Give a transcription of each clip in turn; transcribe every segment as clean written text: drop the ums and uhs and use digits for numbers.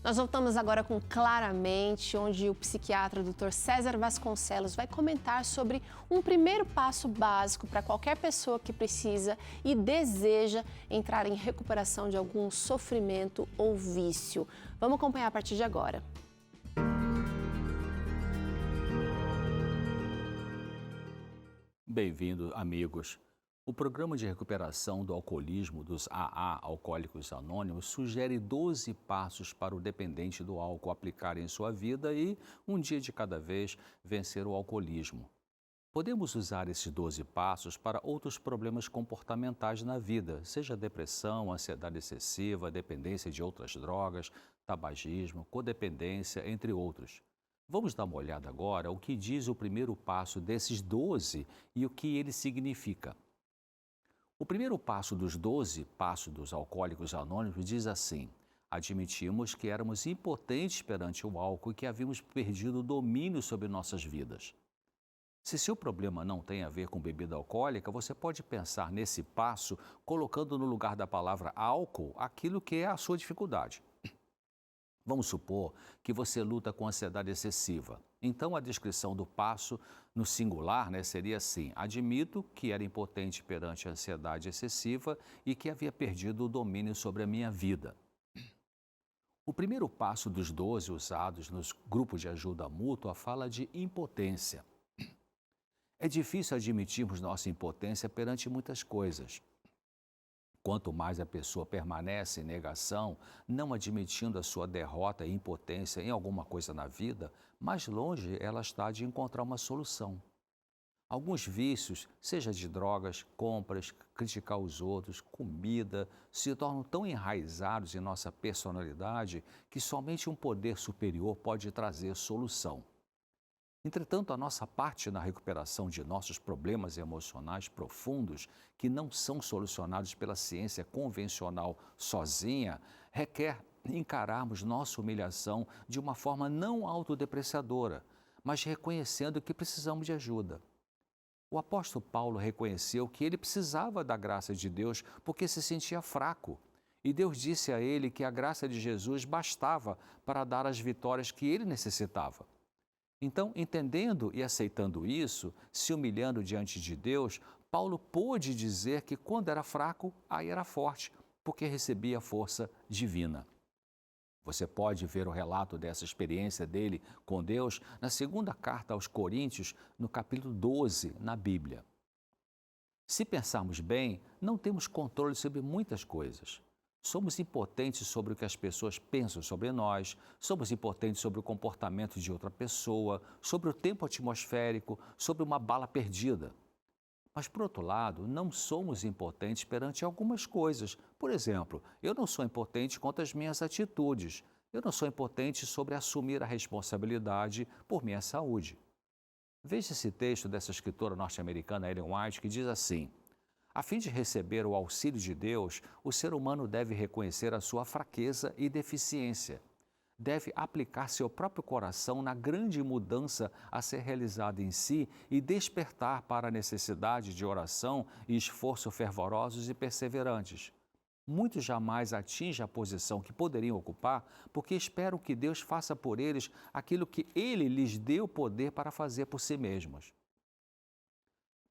Nós voltamos agora com Claramente, onde o psiquiatra Dr. César Vasconcelos vai comentar sobre um primeiro passo básico para qualquer pessoa que precisa e deseja entrar em recuperação de algum sofrimento ou vício. Vamos acompanhar a partir de agora. Bem-vindo, amigos. O Programa de Recuperação do Alcoolismo dos AA, Alcoólicos Anônimos, sugere 12 passos para o dependente do álcool aplicar em sua vida e, um dia de cada vez, vencer o alcoolismo. Podemos usar esses 12 passos para outros problemas comportamentais na vida, seja depressão, ansiedade excessiva, dependência de outras drogas, tabagismo, codependência, entre outros. Vamos dar uma olhada agora o que diz o primeiro passo desses 12 e o que ele significa. O primeiro passo dos 12 passos dos Alcoólicos Anônimos diz assim: admitimos que éramos impotentes perante o álcool e que havíamos perdido o domínio sobre nossas vidas. Se seu problema não tem a ver com bebida alcoólica, você pode pensar nesse passo colocando no lugar da palavra álcool aquilo que é a sua dificuldade. Vamos supor que você luta com ansiedade excessiva. Então, a descrição do passo no singular seria assim: admito que era impotente perante a ansiedade excessiva e que havia perdido o domínio sobre a minha vida. O primeiro passo dos 12 usados nos grupos de ajuda mútua fala de impotência. É difícil admitirmos nossa impotência perante muitas coisas. Quanto mais a pessoa permanece em negação, não admitindo a sua derrota e impotência em alguma coisa na vida, mais longe ela está de encontrar uma solução. Alguns vícios, seja de drogas, compras, criticar os outros, comida, se tornam tão enraizados em nossa personalidade que somente um poder superior pode trazer solução. Entretanto, a nossa parte na recuperação de nossos problemas emocionais profundos, que não são solucionados pela ciência convencional sozinha, requer encararmos nossa humilhação de uma forma não autodepreciadora, mas reconhecendo que precisamos de ajuda. O apóstolo Paulo reconheceu que ele precisava da graça de Deus porque se sentia fraco. E Deus disse a ele que a graça de Jesus bastava para dar as vitórias que ele necessitava. Então, entendendo e aceitando isso, se humilhando diante de Deus, Paulo pôde dizer que quando era fraco, aí era forte, porque recebia força divina. Você pode ver o relato dessa experiência dele com Deus na segunda carta aos Coríntios, no capítulo 12, na Bíblia. Se pensarmos bem, não temos controle sobre muitas coisas. Somos impotentes sobre o que as pessoas pensam sobre nós, somos impotentes sobre o comportamento de outra pessoa, sobre o tempo atmosférico, sobre uma bala perdida. Mas, por outro lado, não somos impotentes perante algumas coisas. Por exemplo, eu não sou impotente quanto às minhas atitudes. Eu não sou impotente sobre assumir a responsabilidade por minha saúde. Veja esse texto dessa escritora norte-americana Ellen White, que diz assim: a fim de receber o auxílio de Deus, o ser humano deve reconhecer a sua fraqueza e deficiência. Deve aplicar seu próprio coração na grande mudança a ser realizada em si e despertar para a necessidade de oração e esforço fervorosos e perseverantes. Muitos jamais atingem a posição que poderiam ocupar porque esperam que Deus faça por eles aquilo que Ele lhes deu poder para fazer por si mesmos.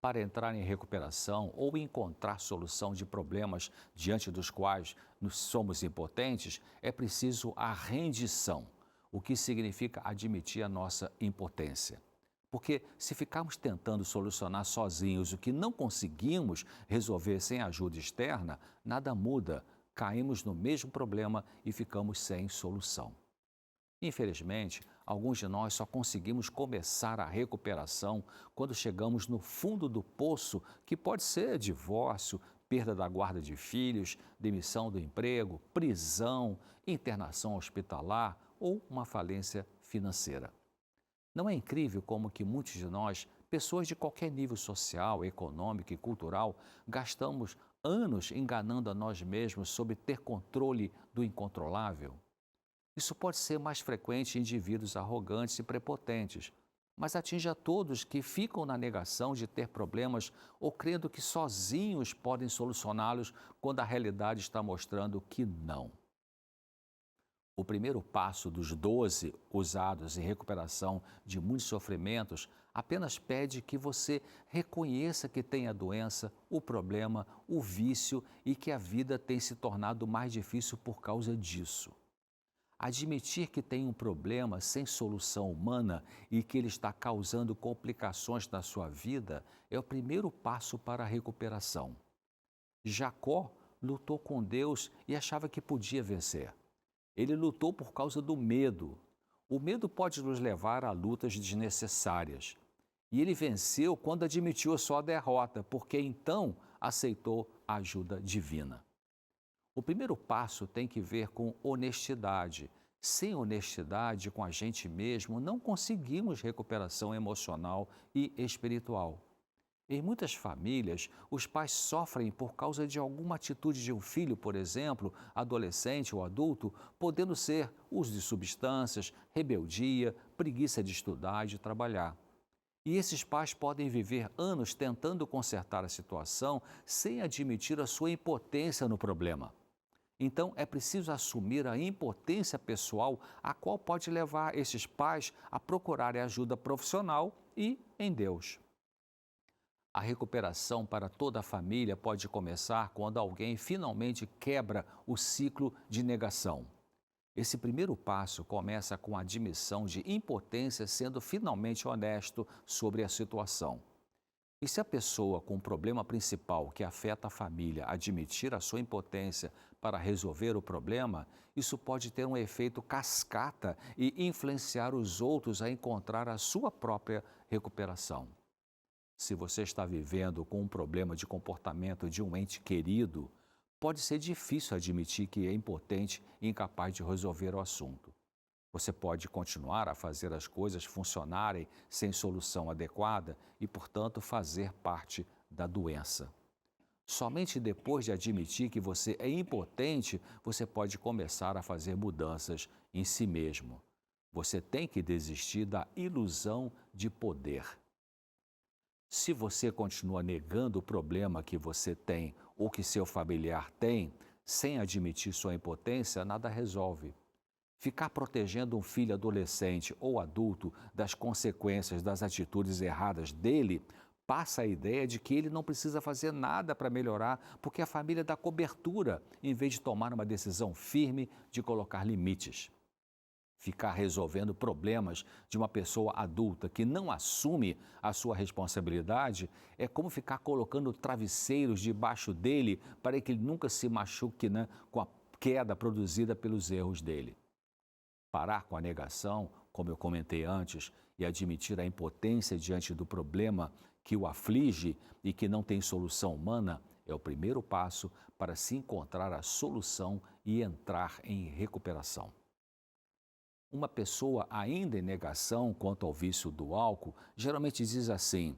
Para entrar em recuperação ou encontrar solução de problemas diante dos quais nos somos impotentes, é preciso a rendição, o que significa admitir a nossa impotência. Porque se ficarmos tentando solucionar sozinhos o que não conseguimos resolver sem ajuda externa, nada muda, caímos no mesmo problema e ficamos sem solução. Infelizmente, alguns de nós só conseguimos começar a recuperação quando chegamos no fundo do poço, que pode ser divórcio, perda da guarda de filhos, demissão do emprego, prisão, internação hospitalar ou uma falência financeira. Não é incrível como que muitos de nós, pessoas de qualquer nível social, econômico e cultural, gastamos anos enganando a nós mesmos sobre ter controle do incontrolável? Isso pode ser mais frequente em indivíduos arrogantes e prepotentes, mas atinge a todos que ficam na negação de ter problemas ou crendo que sozinhos podem solucioná-los quando a realidade está mostrando que não. O primeiro passo dos 12 usados em recuperação de muitos sofrimentos apenas pede que você reconheça que tem a doença, o problema, o vício e que a vida tem se tornado mais difícil por causa disso. Admitir que tem um problema sem solução humana e que ele está causando complicações na sua vida é o primeiro passo para a recuperação. Jacó lutou com Deus e achava que podia vencer. Ele lutou por causa do medo. O medo pode nos levar a lutas desnecessárias. E ele venceu quando admitiu a sua derrota, porque então aceitou a ajuda divina. O primeiro passo tem que ver com honestidade. Sem honestidade com a gente mesmo, não conseguimos recuperação emocional e espiritual. Em muitas famílias, os pais sofrem por causa de alguma atitude de um filho, por exemplo, adolescente ou adulto, podendo ser uso de substâncias, rebeldia, preguiça de estudar e de trabalhar. E esses pais podem viver anos tentando consertar a situação sem admitir a sua impotência no problema. Então, é preciso assumir a impotência pessoal, a qual pode levar esses pais a procurarem ajuda profissional e em Deus. A recuperação para toda a família pode começar quando alguém finalmente quebra o ciclo de negação. Esse primeiro passo começa com a admissão de impotência, sendo finalmente honesto sobre a situação. E se a pessoa com o problema principal que afeta a família admitir a sua impotência para resolver o problema, isso pode ter um efeito cascata e influenciar os outros a encontrar a sua própria recuperação. Se você está vivendo com um problema de comportamento de um ente querido, pode ser difícil admitir que é impotente e incapaz de resolver o assunto. Você pode continuar a fazer as coisas funcionarem sem solução adequada e, portanto, fazer parte da doença. Somente depois de admitir que você é impotente, você pode começar a fazer mudanças em si mesmo. Você tem que desistir da ilusão de poder. Se você continua negando o problema que você tem ou que seu familiar tem, sem admitir sua impotência, nada resolve. Ficar protegendo um filho adolescente ou adulto das consequências das atitudes erradas dele passa a ideia de que ele não precisa fazer nada para melhorar, porque a família dá cobertura, em vez de tomar uma decisão firme de colocar limites. Ficar resolvendo problemas de uma pessoa adulta que não assume a sua responsabilidade é como ficar colocando travesseiros debaixo dele para que ele nunca se machuque, com a queda produzida pelos erros dele. Parar com a negação, como eu comentei antes, e admitir a impotência diante do problema que o aflige e que não tem solução humana é o primeiro passo para se encontrar a solução e entrar em recuperação. Uma pessoa ainda em negação quanto ao vício do álcool geralmente diz assim: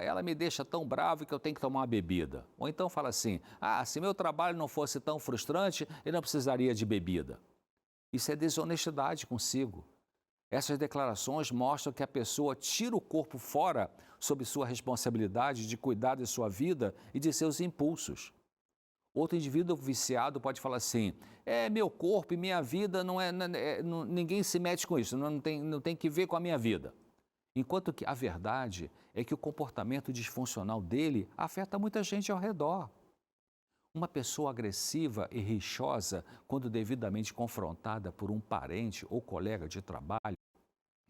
ela me deixa tão bravo que eu tenho que tomar uma bebida. Ou então fala assim: se meu trabalho não fosse tão frustrante, eu não precisaria de bebida. Isso é desonestidade consigo. Essas declarações mostram que a pessoa tira o corpo fora sob sua responsabilidade de cuidar de sua vida e de seus impulsos. Outro indivíduo viciado pode falar assim: meu corpo e minha vida ninguém se mete com isso, não tem que ver com a minha vida. Enquanto que a verdade é que o comportamento disfuncional dele afeta muita gente ao redor. Uma pessoa agressiva e rixosa, quando devidamente confrontada por um parente ou colega de trabalho,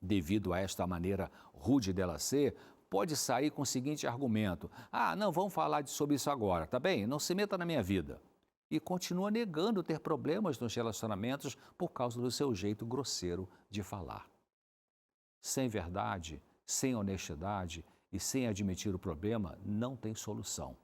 devido a esta maneira rude dela ser, pode sair com o seguinte argumento: não, vamos falar sobre isso agora, tá bem? Não se meta na minha vida. E continua negando ter problemas nos relacionamentos por causa do seu jeito grosseiro de falar. Sem verdade, sem honestidade e sem admitir o problema, não tem solução.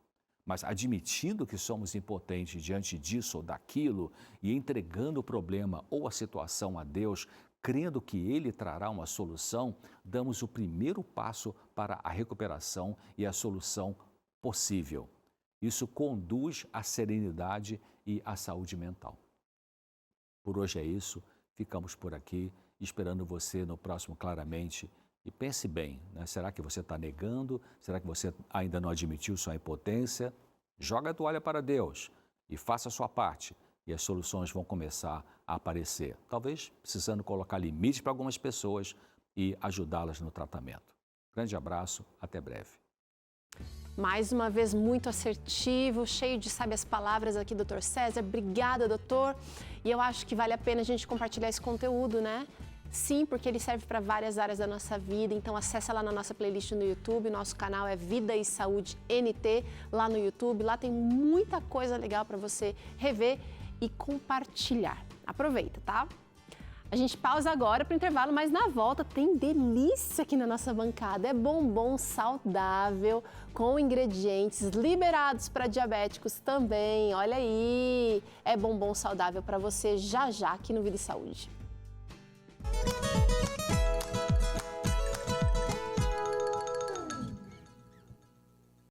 Mas admitindo que somos impotentes diante disso ou daquilo e entregando o problema ou a situação a Deus, crendo que Ele trará uma solução, damos o primeiro passo para a recuperação e a solução possível. Isso conduz à serenidade e à saúde mental. Por hoje é isso, ficamos por aqui, esperando você no próximo Claramente. E pense bem, será que você está negando? Será que você ainda não admitiu sua impotência? Joga a toalha para Deus e faça a sua parte. e as soluções vão começar a aparecer. Talvez precisando colocar limites para algumas pessoas e ajudá-las no tratamento. Grande abraço, até breve. Mais uma vez, muito assertivo, cheio de sábias palavras aqui, doutor César. Obrigada, doutor. E eu acho que vale a pena a gente compartilhar esse conteúdo, né? Sim, porque ele serve para várias áreas da nossa vida. Então, acessa lá na nossa playlist no YouTube. Nosso canal é Vida e Saúde NT, lá no YouTube. Lá tem muita coisa legal para você rever e compartilhar. Aproveita, tá? A gente pausa agora para o intervalo, mas na volta tem delícia aqui na nossa bancada. É bombom saudável, com ingredientes liberados para diabéticos também. Olha aí, é bombom saudável para você já já aqui no Vida e Saúde.